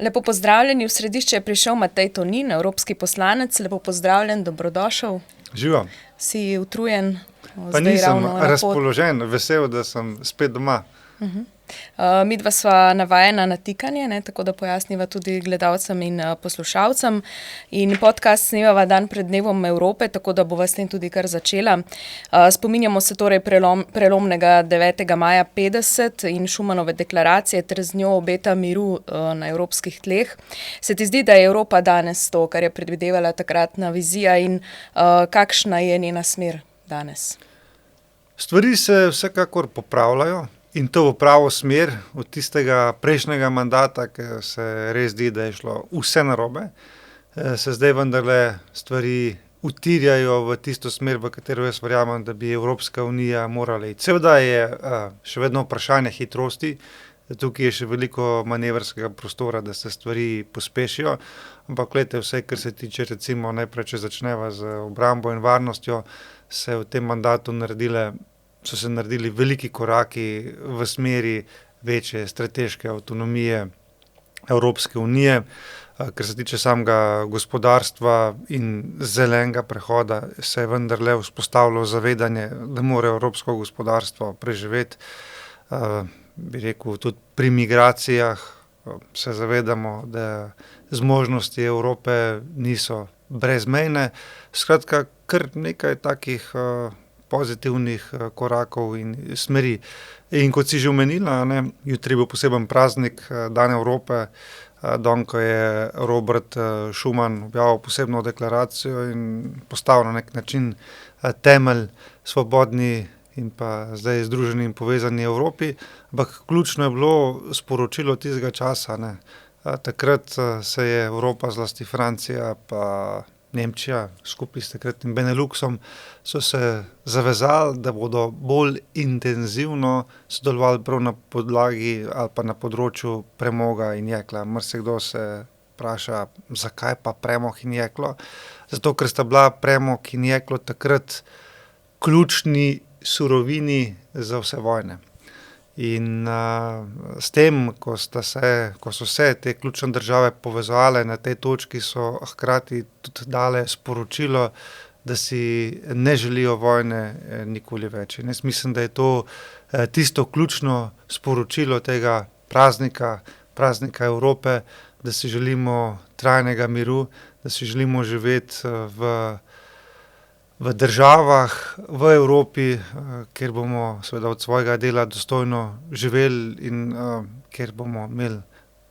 Lepo pozdravljeni, v središče je prišel Matej Tonin, evropski poslanec. Lepo pozdravljen, dobrodošel. Živijo. Si utrujen? Pa nisem razpoložen, vesel, da sem spet doma. Midva sva navajena na tikanje, tako da pojasniva tudi gledalcem in poslušalcem. In podcast snemava dan pred dnevom Evrope, tako da bova s tem tudi kar začela. Spominjamo se torej prelomnega 9. maja 50 in Schumanove deklaracije ter z njo obeta miru na evropskih tleh. Se ti zdi, da je Evropa danes to, kar je predvidevala takratna vizija in kakšna je njena smer danes? Stvari se vsekakor popravljajo. In to v pravo smer od tistega prejšnjega mandata, ki se res zdi, da je šlo vse narobe, se zdaj vendarle stvari utirjajo v tisto smer, v katero jaz verjamem, da bi Evropska unija morala iti. Seveda je še vedno vprašanje hitrosti, tukaj je še veliko manevrskega prostora, da se stvari pospešijo, ampak gledajte, vse, kar se tiče recimo najprej, če začneva z obrambo in varnostjo, se v tem mandatu so se naredili veliki koraki v smeri večje strateške avtonomije Evropske unije. Kar se tiče samega gospodarstva in zelenega prehoda, se je vendarle vzpostavilo zavedanje, da mora evropsko gospodarstvo preživeti. Bi rekel, tudi pri migracijah se zavedamo, da zmožnosti Evrope niso brezmejne. Skratka, kar nekaj takih pozitivnih korakov in smeri. In kot si že omenila, jutri bo poseben praznik, dan Evrope, dan, ko je Robert Schuman objavil posebno deklaracijo in postavil na nek način temelj svobodni in pa zdaj združeni in povezani Evropi. Ampak ključno je bilo sporočilo tistega časa. Takrat se je Evropa, zlasti Francija pa Nemčija, skupaj s takratnim Beneluxom, so se zavezali, da bodo bolj intenzivno sodelovali prav na podlagi ali pa na področju premoga in jekla. Marsikdo se vpraša, zakaj pa premog in jeklo? Zato, ker sta bila premog in jeklo takrat ključni surovini za vse vojne. In s tem, ko so se te ključne države povezale na tej točki, so hkrati tudi dale sporočilo, da si ne želijo vojne nikoli več. In jaz mislim, da je to tisto ključno sporočilo tega praznika Evrope, da si želimo trajnega miru, da si želimo živeti v državah, v Evropi, kjer bomo seveda od svojega dela dostojno živeli in kjer bomo imeli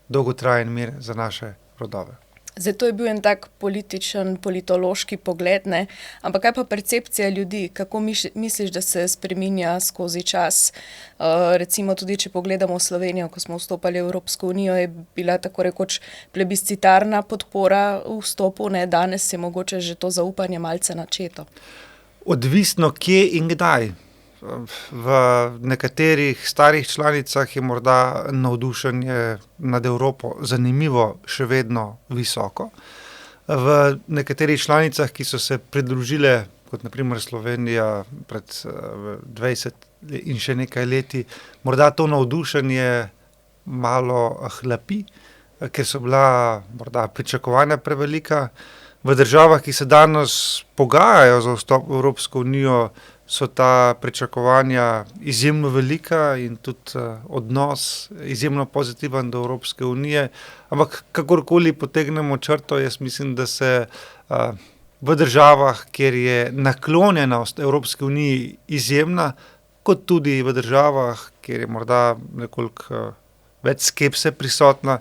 dolgotrajen mir za naše rodove. Zdaj, to je bil en tak političen, politološki pogled, ampak kaj pa percepcija ljudi? Kako misliš, da se spreminja skozi čas? Recimo tudi, če pogledamo Slovenijo, ko smo vstopali v Evropsko unijo, je bila tako rekoč plebiscitarna podpora v vstopu, danes je mogoče že to zaupanje malce načeto. Odvisno kje in kdaj. V nekaterih starih članicah je morda navdušenje nad Evropo zanimivo še vedno visoko. V nekaterih članicah, ki so se pridružile, kot na primer Slovenija pred 20 in še nekaj leti, morda to navdušenje malo hlapi, ker so bila morda pričakovanja prevelika. V državah, ki se danes pogajajo za vstop v Evropsko unijo, so ta pričakovanja izjemno velika in tudi odnos izjemno pozitiven do Evropske unije. Ampak kakorkoli potegnemo črto, jaz mislim, da se v državah, kjer je naklonjenost Evropske unije izjemna, kot tudi v državah, kjer je morda nekoliko več skepse prisotna,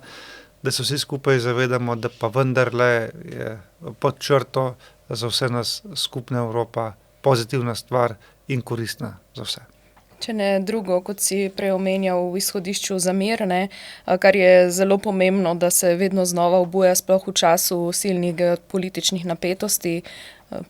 da se vsi skupaj zavedamo, da pa vendarle je pod črto za vse nas skupna Evropa pozitivna stvar in koristna za vse. Če ne drugo, kot si prej omenjal v izhodišču za mir, kar je zelo pomembno, da se vedno znova obuja, sploh v času silnih geopolitičnih napetosti.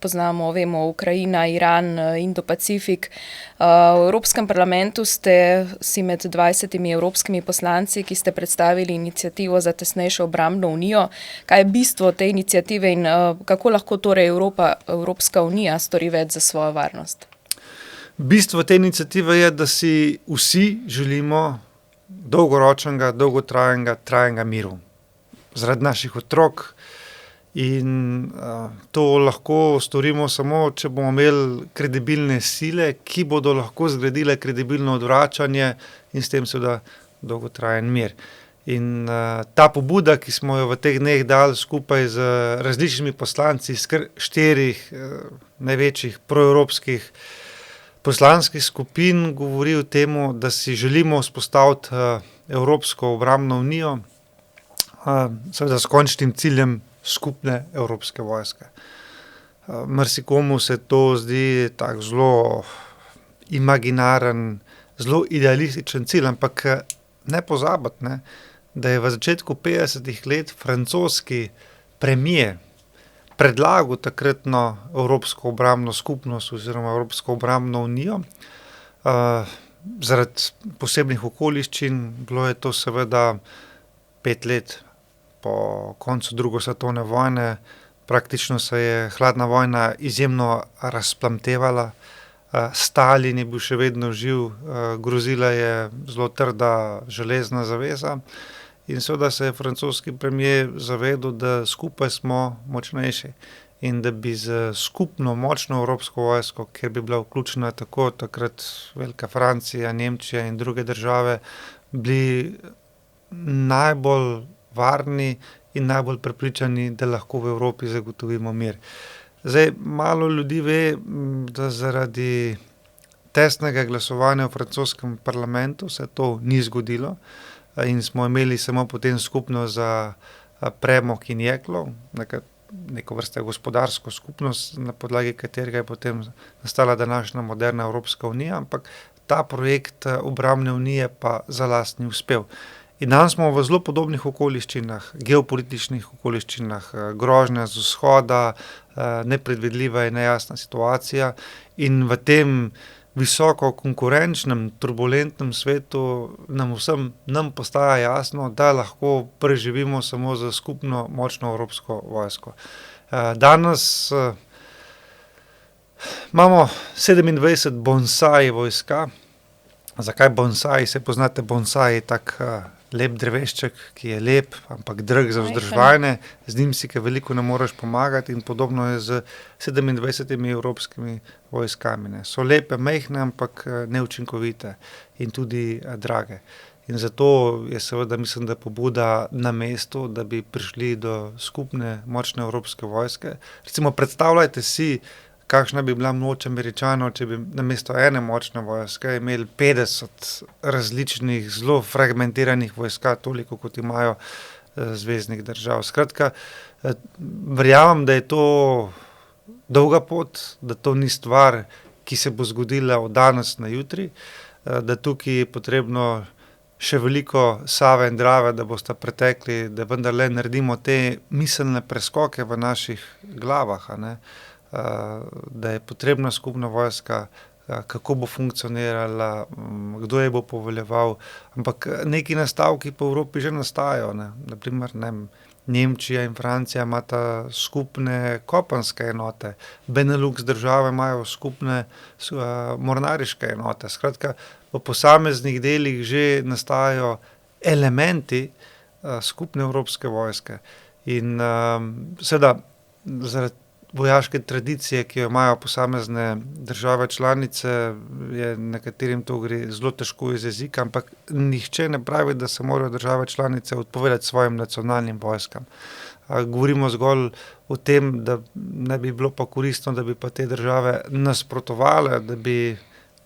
Poznamo, vemo, Ukrajina, Iran, Indo-Pacifik. V Evropskem parlamentu ste si med 20 evropskimi poslanci, ki ste predstavili iniciativo za tesnejšo obrambno unijo. Kaj je bistvo te iniciative in kako lahko torej Evropska unija stori več za svojo varnost? Bistvo te iniciative je, da si vsi želimo dolgoročnega, dolgotrajnega miru. zaradi naših otrok. In to lahko storimo samo, če bomo imeli kredibilne sile, ki bodo lahko zgradile kredibilno odvračanje in s tem seveda dolgotrajen mir. In ta pobuda, ki smo jo v teh dneh dali skupaj z različnimi poslanci iz 4 največjih proevropskih poslanskih skupin, govori o tem, da si želimo vzpostaviti Evropsko obrambno unijo, seveda s končnim ciljem skupne evropske vojske. Marsikomu se to zdi tak zelo imaginaren, zelo idealističen cilj, ampak ne pozabiti, ne, da je v začetku 50. let francoski premier predlagal takratno Evropsko obrambno skupnost oziroma Evropsko obrambno unijo. Zaradi posebnih okoliščin, bilo je to seveda 5 let po koncu druge svetovne vojne, praktično se je hladna vojna izjemno razplamtevala, Stalin je bil še vedno živ, grozila je zelo trda železna zaveza in seveda se je francoski premier zavedal, da skupaj smo močnejši in da bi z skupno močno evropsko vojsko, kjer bi bila vključena tako takrat Velika Francija, Nemčija in druge države, bili najbolj varni in najbolj prepričani, da lahko v Evropi zagotovimo mir. Zdaj, malo ljudi ve, da zaradi tesnega glasovanja v francoskem parlamentu se to ni zgodilo in smo imeli samo potem skupnost za premog in jeklo, neko vrste gospodarsko skupnost, na podlagi katerega je potem nastala današnja moderna Evropska unija, ampak ta projekt obrambne unije pa za last ni uspel. In danes smo v zelo podobnih okoliščinah, geopolitičnih okoliščinah, grožnja z vzhoda, nepredvidljiva in nejasna situacija in v tem visoko konkurenčnem, turbulentnem svetu nam postaja jasno, da lahko preživimo samo za skupno močno evropsko vojsko. Danes imamo 27 bonsai vojska. Zakaj bonsai? Se poznate, bonsai je tak lep drevešček, ki je lep, ampak drag za vzdrževanje, z njim si kaj veliko ne moreš pomagati in podobno je z 27 evropskimi vojskami. Ne. So lepe, majhne, ampak neučinkovite in tudi drage. In zato je seveda, mislim, da pobuda na mestu, da bi prišli do skupne močne evropske vojske. Recimo predstavljajte si, kakšna bi bila moč Američanov, če bi namesto ene močne vojske imeli 50 različnih, zelo fragmentiranih vojska, toliko kot imajo zveznih držav. Skratka, verjamem, da je to dolga pot, da to ni stvar, ki se bo zgodila od danes na jutri, da tukaj je potrebno še veliko Save in Drave, da bosta pretekli, da vendarle naredimo te miselne preskoke v naših glavah, a ne. Da je potrebna skupna vojska, kako bo funkcionirala, kdo je bo poveljeval, ampak neki nastavki po Evropi že nastajajo, ne. Na primer, Nemčija in Francija imata skupne kopenske enote, Benelux države imajo skupne mornariške enote. Skratka, v posameznih delih že nastajajo elementi skupne evropske vojske. In seveda zaradi vojaške tradicije, ki jo imajo posamezne države članice, je nekaterim to gre zelo težko iz jezika, ampak nihče ne pravi, da se morajo države članice odpovedati svojim nacionalnim vojskam. Govorimo zgolj o tem, da ne bi bilo pa koristno, da bi pa te države nasprotovale, da bi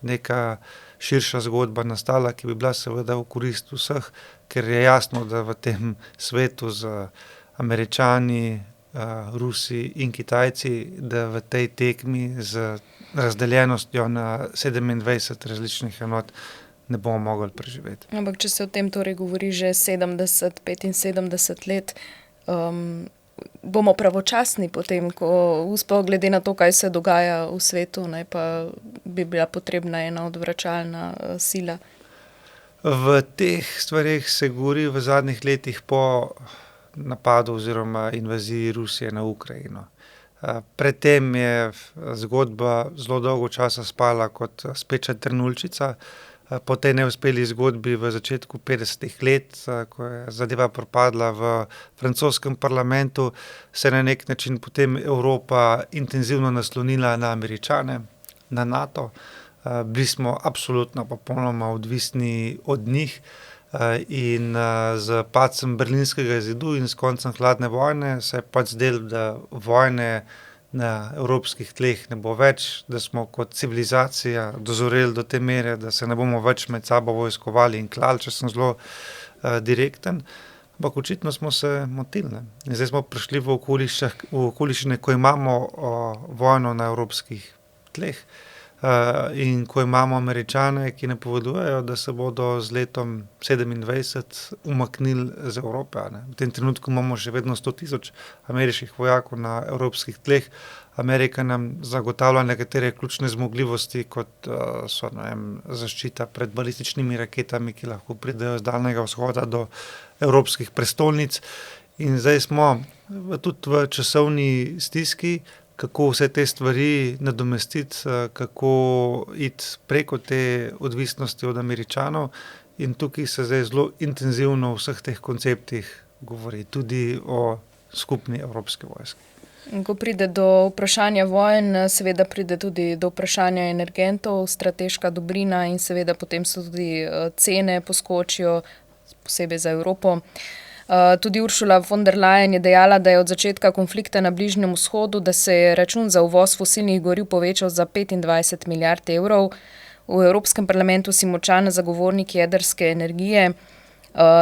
neka širša zgodba nastala, ki bi bila seveda v korist vseh, ker je jasno, da v tem svetu z Američani, Rusi in Kitajci, da v tej tekmi z razdeljenostjo na 27 različnih enot ne bomo mogli preživeti. Ampak če se o tem torej govori že 70, 75 let, bomo pravočasni potem, ko sploh glede na to, kaj se dogaja v svetu, ne, pa bi bila potrebna ena odvračalna sila? V teh stvareh se govori v zadnjih letih po napadu oziroma invaziji Rusije na Ukrajino. Predtem je zgodba zelo dolgo časa spala kot speča trnuljčica. po tej neuspeli zgodbi v začetku 50. let, ko je zadeva propadla v francoskem parlamentu, se je na nek način potem Evropa intenzivno naslonila na Američane, na NATO. Bili smo absolutno popolnoma odvisni od njih, in z padcem Berlinskega zidu in s koncem hladne vojne se je pač zdelo, da vojne na evropskih tleh ne bo več, da smo kot civilizacija dozoreli do te mere, da se ne bomo več med sabo vojskovali in klali, če sem zelo direkten. Ampak očitno smo se motili, ne. In zdaj smo prišli v okoliščine, ko imamo vojno na evropskih tleh, in ko imamo Američane, ki napovedujejo, da se bodo z letom 2027 umaknili z Evrope, ne. V tem trenutku imamo še vedno 100,000 ameriških vojakov na evropskih tleh. Amerika nam zagotavlja nekatere ključne zmogljivosti, kot so, ne vem, zaščita pred balističnimi raketami, ki lahko pridejo z Daljnega vzhoda do evropskih prestolnic. In zdaj smo tudi v časovni stiski, kako vse te stvari nadomestiti, kako iti preko te odvisnosti od Američanov. In tukaj se zdaj zelo intenzivno v vseh teh konceptih govori, tudi o skupni evropski vojski. In ko pride do vprašanja vojn, seveda pride tudi do vprašanja energentov, strateška dobrina in seveda potem so tudi cene poskočijo, posebej za Evropo. Tudi Ursula von der Leyen je dejala, da je od začetka konflikta na Bližnjem vzhodu, da se je račun za uvoz fosilnih goriv povečal za 25 milijard evrov. V Evropskem parlamentu si močan zagovornik jedrske energije.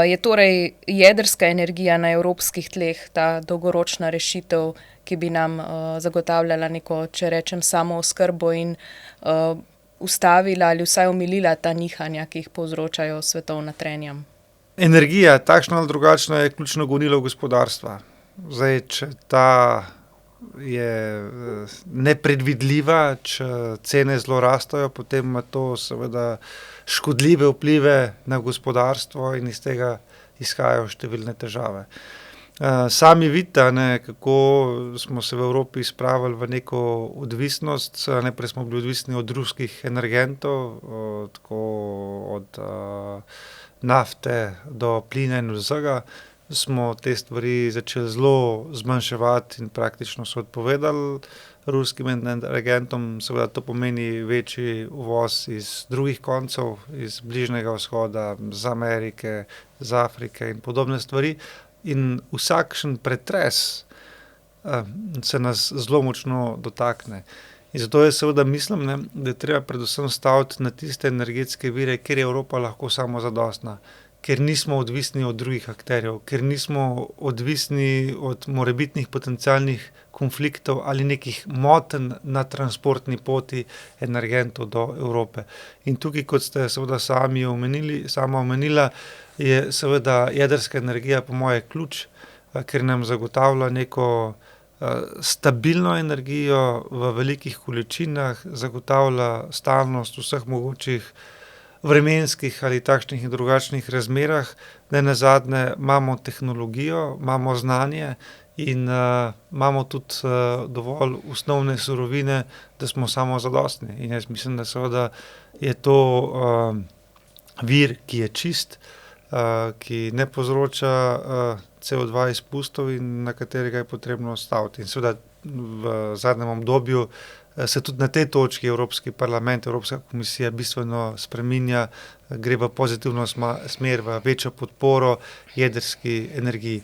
Je torej jedrska energija na evropskih tleh ta dolgoročna rešitev, ki bi nam zagotavljala neko, če rečem, samooskrbo in ustavila ali vsaj omilila ta nihanja, ki jih povzročajo svetovna trenja? Energija, takšna ali drugačna, je ključno gonilo gospodarstva. Zdaj, če ta je nepredvidljiva, če cene zelo rastejo, potem ima to seveda škodljive vplive na gospodarstvo in iz tega izhajajo številne težave. Sami vidite, ne, kako smo se v Evropi spravili v neko odvisnost. Najprej smo bili odvisni od ruskih energentov, tako od nafte do plina in vsega, smo te stvari začeli zelo zmanjševati in praktično se odpovedali ruskim energentom. Seveda to pomeni večji uvoz iz drugih koncev, iz Bližnjega vzhoda, z Amerike, z Afrike in podobne stvari. In vsakšen pretres se nas zelo močno dotakne. In zato jaz seveda mislim, ne, da je treba predvsem staviti na tiste energetske vire, kjer je Evropa lahko samozadostna, ker nismo odvisni od drugih akterjev, ker nismo odvisni od morebitnih potencialnih konfliktov ali nekih motenj na transportni poti energentov do Evrope. In tukaj, kot ste seveda sama omenila, je seveda jedrska energija po moje ključ, ker nam zagotavlja neko stabilno energijo v velikih količinah, zagotavlja stalnost v vseh mogočih vremenskih ali takšnih in drugačnih razmerah. Nenazadnje imamo tehnologijo, imamo znanje in imamo tudi dovolj osnovne surovine, da smo samozadostni. In jaz mislim, da seveda je to vir, ki je čist, ki ne povzroča CO2 izpustov in na katerega je potrebno staviti. In seveda v zadnjem obdobju se tudi na tej točki Evropski parlament, Evropska komisija bistveno spreminja, gre v pozitivno smer, v večjo podporo jedrski energiji.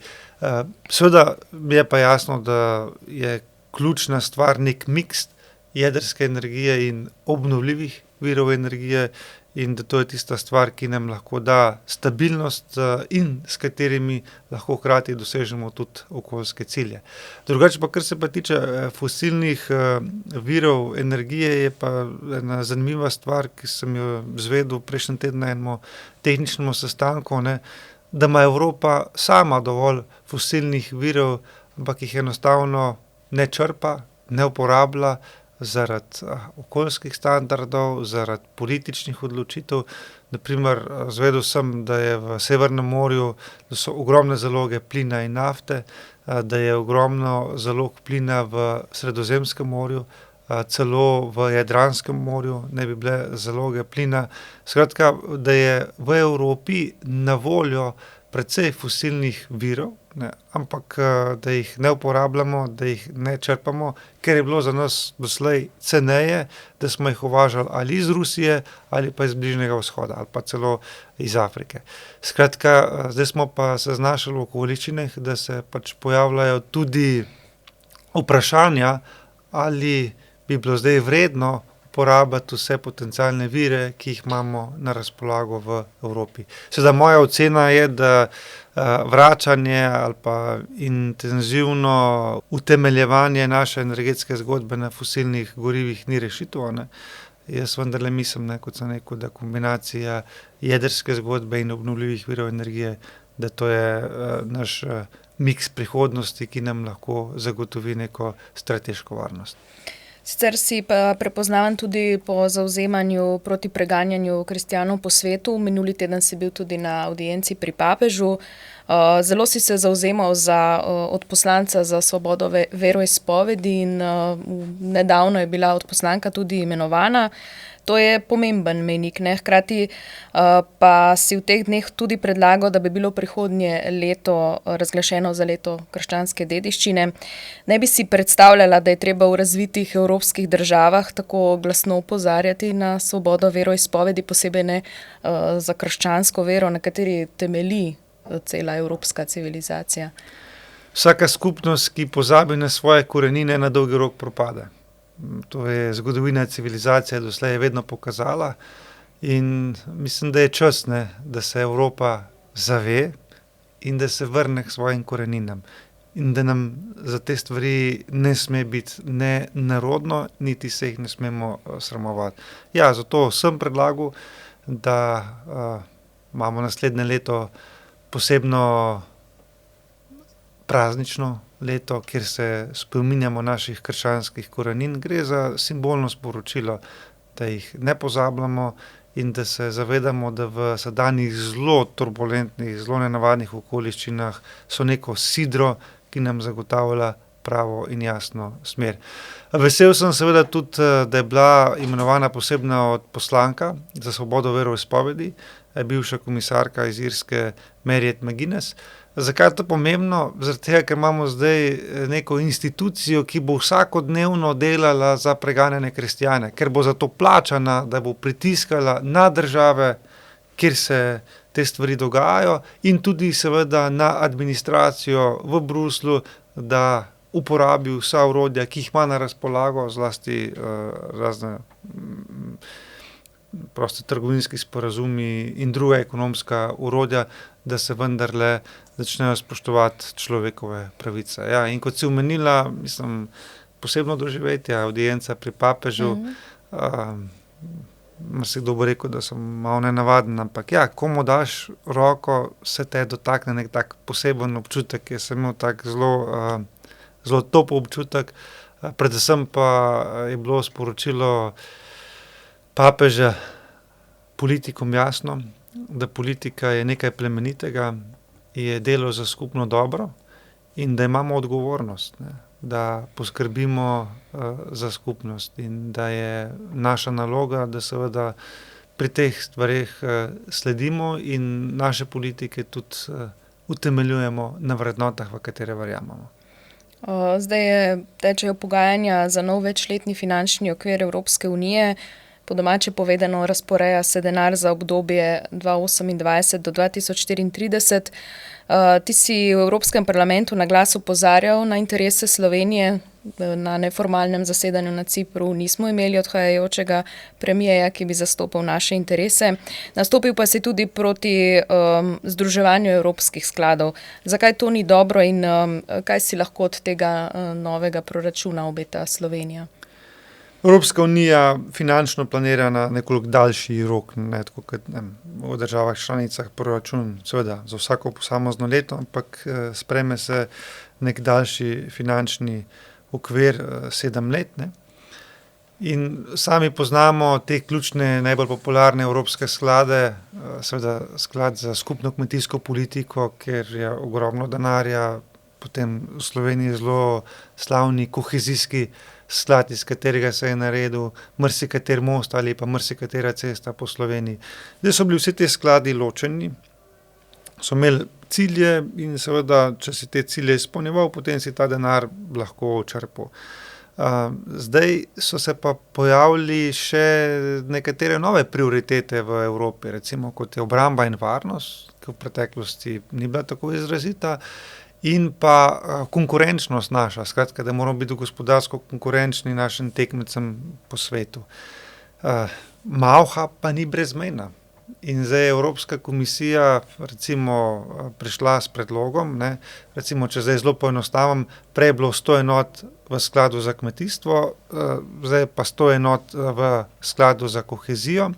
Seveda je pa jasno, da je ključna stvar nek miks jedrske energije in obnovljivih virov energije in da to je tista stvar, ki nam lahko da stabilnost in s katerimi lahko hkrati dosežemo tudi okoljske cilje. Drugače pa, kar se pa tiče fosilnih virov energije, je pa ena zanimiva stvar, ki sem jo izvedel prejšnji teden na enem tehničnem sestanku, ne, da ima Evropa sama dovolj fosilnih virov, ampak jih enostavno ne črpa, ne uporablja, zaradi okoljskih standardov, zaradi političnih odločitev. Na primer, izvedel sem, da je v Severnem morju, da so ogromne zaloge plina in nafte, da je ogromno zalog plina v Sredozemskem morju, celo v Jadranskem morju ne bi bile zaloge plina. Skratka, da je v Evropi na voljo precej fosilnih virov, ne, ampak da jih ne uporabljamo, da jih ne črpamo, ker je bilo za nas doslej ceneje, da smo jih uvažali ali iz Rusije ali pa iz Bližnjega vzhoda ali pa celo iz Afrike. Skratka, zdaj smo pa se znašli v okoliščinah, da se pač pojavljajo tudi vprašanja, ali bi bilo zdaj vredno uporabiti vse potencialne vire, ki jih imamo na razpolago v Evropi. Seveda moja ocena je, da vračanje ali pa intenzivno utemeljevanje naše energetske zgodbe na fosilnih gorivih ni rešitev, ne. Jaz vendarle mislim, ne, kot sem rekel, da kombinacija jedrske zgodbe in obnovljivih virov energije, da to je naš miks prihodnosti, ki nam lahko zagotovi neko strateško varnost. Sicer si pa prepoznaven tudi po zavzemanju proti preganjanju kristjanov po svetu. Minuli teden si bil tudi na avdienci pri papežu. Zelo si se zavzemal za odposlanca za svobodo veroizpovedi in nedavno je bila odposlanka tudi imenovana. To je pomemben mejnik, ne? Hkrati pa si v teh dneh tudi predlagal, da bi bilo prihodnje leto razglašeno za leto krščanske dediščine. Ne bi si predstavljala, da je treba v razvitih evropskih državah tako glasno opozarjati na svobodo veroizpovedi, posebej ne za krščansko vero, na kateri temelji cela evropska civilizacija. Vsaka skupnost, ki pozabi na svoje korenine, na dolgi rok propade. To je zgodovina civilizacije doslej vedno pokazala in mislim, da je čas, ne, da se Evropa zave in da se vrne k svojim koreninam. In da nam za te stvari ne sme biti ne nerodno, niti se jih ne smemo sramovati. Ja, zato sem predlagal, da imamo naslednje leto posebno praznično leto, kjer se spominjamo naših krščanskih korenin. Gre za simbolno sporočilo, da jih ne pozabljamo in da se zavedamo, da v sedanjih zelo turbulentnih, zelo nenavadnih okoliščinah so neko sidro, ki nam zagotavlja pravo in jasno smer. Vesel sem seveda tudi, da je bila imenovana posebna odposlanka za svobodo veroizpovedi, bivša komisarka iz Irske Marriott McGuinness. Zakaj je to pomembno? Zaradi tega, ker imamo zdaj neko institucijo, ki bo vsakodnevno delala za preganjane kristjane, ker bo za to plačana, da bo pritiskala na države, kjer se te stvari dogajajo, in tudi seveda na administracijo v Bruslju, da uporabi vsa orodja, ki jih ima na razpolago, zlasti razne proste trgovinski sporazumi in druga ekonomska orodja, da se vendarle začnejo spoštovati človekove pravice. Ja, in kot si omenila, mislim, posebno doživetje, avdienca pri papežu, marsikdo bo rekel, da sem malo nenavaden, ampak ja, ko mu daš roko, se te dotakne nek tak poseben občutek, jaz sem imel tak zelo top občutek, predvsem pa je bilo sporočilo papeža politikom jasno, da politika je nekaj plemenitega, je delo za skupno dobro in da imamo odgovornost, ne, da poskrbimo za skupnost in da je naša naloga, da seveda pri teh stvareh sledimo in naše politike tudi utemeljujemo na vrednotah, v katere verjamemo. Zdaj tečejo pogajanja za nov večletni finančni okvir Evropske unije. Po domače povedano, razporeja se denar za obdobje 2028 do 2034. Ti si v Evropskem parlamentu na glas opozarjal na interese Slovenije. Na neformalnem zasedanju na Cipru nismo imeli odhajajočega premierja, ki bi zastopal naše interese. Nastopil pa si tudi proti združevanju evropskih skladov. Zakaj to ni dobro in kaj si lahko od tega novega proračuna obeta Slovenija? Evropska unija finančno planira na nekoliko daljši rok, ne tako kot v državah članicah proračun, seveda za vsako posamezno leto, ampak sprejme se nek daljši finančni okvir 7 let. Ne. In sami poznamo te ključne, najbolj popularne evropske sklade, seveda sklad za skupno kmetijsko politiko, ker je ogromno denarja, potem v Sloveniji zelo slavni kohezijski sklad, iz katerega se je naredil marsikater most ali pa marsikatera cesta po Sloveniji. Zdaj so bili vsi ti skladi ločeni, so imeli cilje in seveda, če si te cilje izpolnjeval, potem si ta denar lahko črpal. Zdaj so se pa pojavili še nekatere nove prioritete v Evropi, recimo kot je obramba in varnost, ki v preteklosti ni bila tako izrazita, in pa konkurenčnost naša, skratka, da moramo biti gospodarsko konkurenčni našim tekmecem po svetu. Malha pa ni brezmejna. In zdaj je Evropska komisija recimo prišla s predlogom, ne, recimo, če zdaj zelo poenostavim, prej je bilo 100 enot v skladu za kmetijstvo, zdaj pa 100 enot v skladu za kohezijo,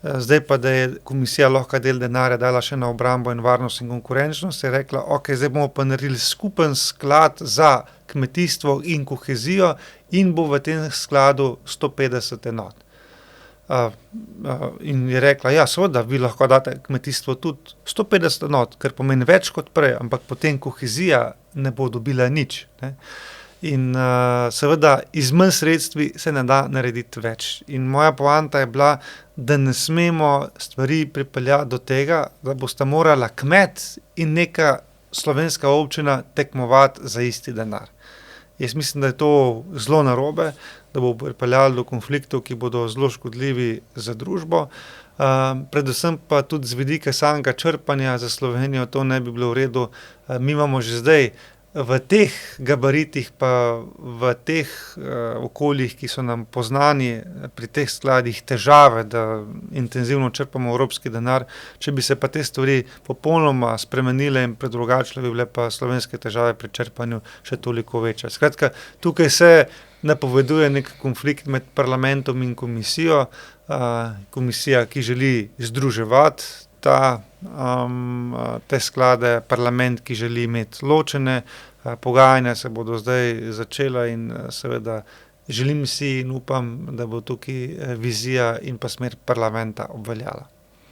zdaj pa, da je komisija lahko del denarja dala še na obrambo in varnost in konkurenčnost, je rekla, ok, zdaj bomo pa naredili skupen sklad za kmetijstvo in kohezijo in bo v tem skladu 150 enot. In je rekla, ja, seveda, vi lahko date kmetijstvo tudi 150 enot, kar pomeni več kot prej, ampak potem kohezija ne bo dobila nič, ne. In seveda iz manj sredstvi se ne da narediti več. In moja poanta je bila, da ne smemo stvari pripeljati do tega, da bosta morala kmet in neka slovenska občina tekmovati za isti denar. Jaz mislim, da je to zelo narobe, da bo pripeljalo do konfliktov, ki bodo zelo škodljivi za družbo. Predvsem pa tudi z vidika samega črpanja za Slovenijo to ne bi bilo v redu. Mi imamo že zdaj v teh gabaritih pa v teh okoljih, ki so nam poznani pri teh skladih, težave, da intenzivno črpamo evropski denar. Če bi se pa te stvari popolnoma spremenile in predrugačile, bi bile pa slovenske težave pri črpanju še toliko večje. Skratka, tukaj se napoveduje nek konflikt med parlamentom in komisijo. Komisija, ki želi združevati te sklade, parlament, ki želi imeti ločene, pogajanja se bodo zdaj začela in seveda želim si in upam, da bo tukaj vizija in pa smer parlamenta obveljala.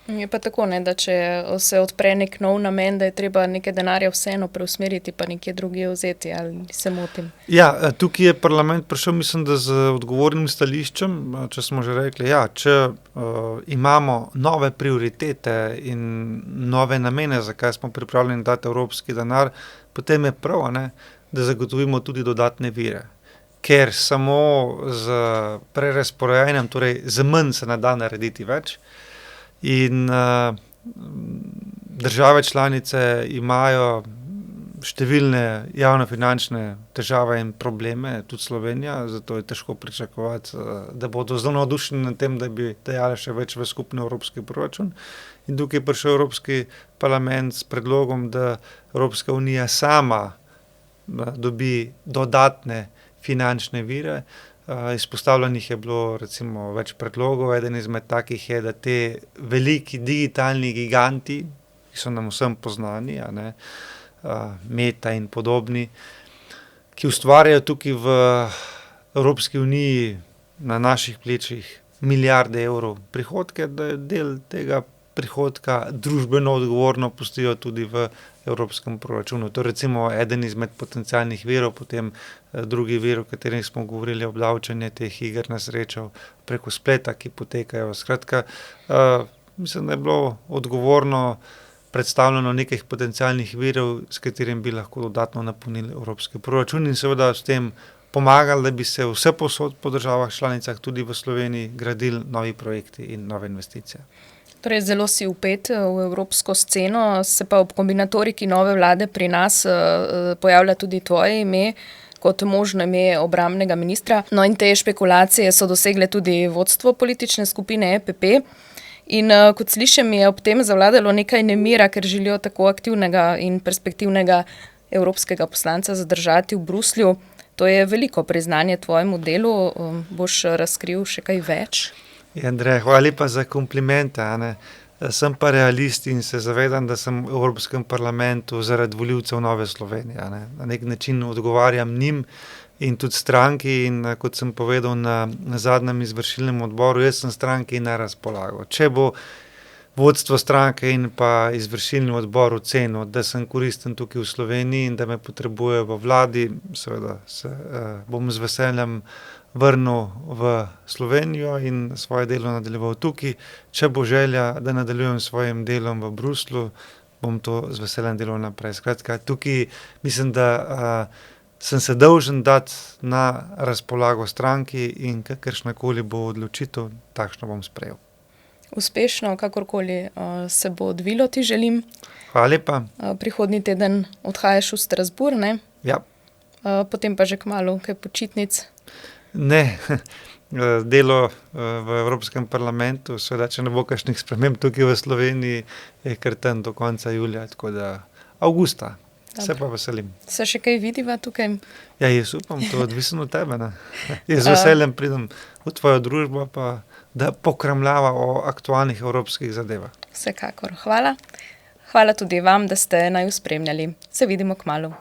Je pa tako, ne, da če se odpre nek nov namen, da je treba nekaj denarja vseeno preusmeriti pa nekje drugje vzeti, ali se motim? Ja, tukaj je parlament prišel, mislim, da z odgovornim stališčem, če smo že rekli, ja, če imamo nove prioritete in nove namene, zakaj smo pripravljeni dati evropski denar, potem je prav, ne, da zagotovimo tudi dodatne vire. Ker samo z prerazporejanjem, torej z manj se ne da narediti več. In države članice imajo številne javnofinančne težave in probleme, tudi Slovenija, zato je težko pričakovati, da bodo zelo navdušeni nad tem, da bi dajali še več v skupni evropski proračun. In tukaj je prišel Evropski parlament s predlogom, da Evropska unija sama dobi dodatne finančne vire. Izpostavljenih je bilo recimo več predlogov, eden izmed takih je, da te veliki digitalni giganti, ki so nam vsem poznani, a ne, Meta in podobni, ki ustvarjajo tukaj v Evropski uniji na naših plečih milijarde evrov prihodke, da del tega prihodka družbeno odgovorno pustijo tudi v evropskem proračunu. To je recimo eden izmed potencialnih virov, potem drugi vir, o katerih smo govorili, obdavčenje teh iger na srečo preko spleta, ki potekajo. Skratka, mislim, da je bilo odgovorno predstavljeno nekaj potencialnih virov, s katerim bi lahko dodatno napolnili evropski proračun in seveda s tem pomagali, da bi se vse povsod po državah članicah, tudi v Sloveniji, gradili novi projekti in nove investicije. Torej, zelo si vpet v evropsko sceno, se pa ob kombinatoriki nove vlade pri nas pojavlja tudi tvoje ime kot možno ime obrambnega ministra. No, in te špekulacije so dosegle tudi vodstvo politične skupine EPP. In kot slišim, je ob tem zavladalo nekaj nemira, ker želijo tako aktivnega in perspektivnega evropskega poslanca zadržati v Bruslju. To je veliko priznanje tvojemu delu. Boš razkril še kaj več? Andrej, hvala lepa za komplimente. Sem pa realist in se zavedam, da sem v Evropskem parlamentu zaradi volivcev Nove Slovenije. Na nek način odgovarjam njim in tudi stranki in kot sem povedal na zadnjem izvršilnem odboru, jaz sem stranki na razpolago. Če bo vodstvo stranke in pa izvršilni odbor ocenil, da sem koristen tukaj v Sloveniji in da me potrebujejo v vladi, seveda se bom z veseljem vrnil v Slovenijo in svoje delo nadaljeval tukaj. Če bo želja, da nadaljujem s svojim delom v Bruslju, bom to z veseljem delal naprej. Skratka, tukaj mislim, da sem se dolžen dati na razpolago stranki in kakršnakoli bo odločitev, takšno bom sprejel. Uspešno, kakorkoli se bo odvilo, ti želim. Hvala lepa. Prihodnji teden odhajaš v Strasbourg, ne? Ja. Potem pa že kmalu kaj počitnic. Ne, delo v Evropskem parlamentu, seveda, če ne bo kakšnih sprememb tukaj v Sloveniji, je kar tam do konca julija, tako da avgusta. Se pa veselim. Se še kaj vidiva tukaj? Ja, jaz upam, to je odvisno od tebe, ne. Jaz z veseljem pridem v tvojo družbo, pa da pokramljava o aktualnih evropskih zadevah. Vsekakor, hvala. Hvala tudi vam, da ste naju spremljali. Se vidimo kmalu.